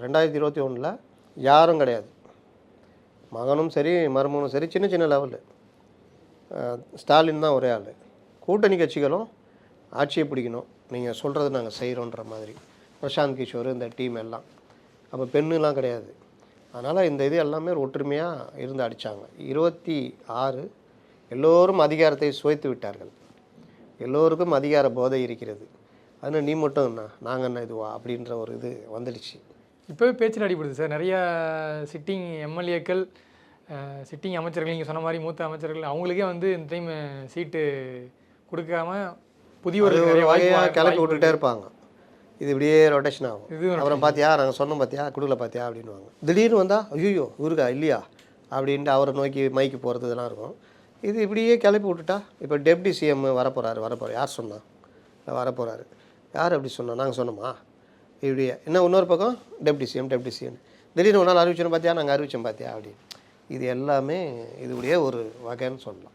2021 யாரும் கிடையாது. மகனும் சரி மருமகனும் சரி சின்ன சின்ன லெவலு. ஸ்டாலின் தான் ஒரே ஆள். கூட்டணி கட்சிகளும் ஆட்சியை பிடிக்கணும், நீங்கள் சொல்கிறது நாங்கள் செய்கிறோன்ற மாதிரி பிரசாந்த் கிஷோர் இந்த டீம் எல்லாம். அப்போ பெண்ணுலாம் கிடையாது. அதனால் இந்த இது எல்லாமே ஒரு ஒற்றுமையாக இருந்து அடித்தாங்க. 26 எல்லோரும் அதிகாரத்தை சுவைத்து விட்டார்கள். எல்லோருக்கும் அதிகார போதை இருக்கிறது. அதனால் நீ மட்டும் என்ன நாங்கள் என்ன இதுவா அப்படின்ற ஒரு இது வந்துடுச்சு. இப்போவே பேச்சில் அடிப்படுது சார். நிறையா சிட்டிங் எம்எல்ஏக்கள், சிட்டிங் அமைச்சர்கள், நீங்கள் சொன்ன மாதிரி மூத்த அமைச்சர்கள் அவங்களுக்கே வந்து இந்த டைம் சீட்டு கொடுக்காம புதிய ஒரு வகையாக கிளப்பி விட்டுக்கிட்டே இருப்பாங்க. இது இப்படியே ரொட்டேஷன் ஆகும். அப்புறம் பார்த்தியா நாங்கள் சொன்னோம் பார்த்தியா கொடுக்கல பார்த்தியா அப்படின்வாங்க. திடீர்னு வந்தால் ஐயோ இவருக்கா இல்லையா அப்படின்ட்டு அவரை நோக்கி மைக்கு போகிறது இதெல்லாம் இருக்கும். இது இப்படியே கிளப்பி விட்டுட்டா இப்போ டெப்டி சிஎம் வரப்போகிறாரு. யார் சொன்னா? இல்லை வரப்போகிறாரு. யார் அப்படி சொன்னா? நாங்கள் சொன்னோமா? இப்படியே என்ன இன்னொரு பக்கம் டெப்டி சிஎம் திடீர்னு ஒரு நாள் அறிவிச்சோன்னு பார்த்தியா நாங்கள் அறிவிச்சோம் பார்த்தியா அப்படின்னு. இது எல்லாமே இதுடைய ஒரு வகைன்னு சொல்லலாம்.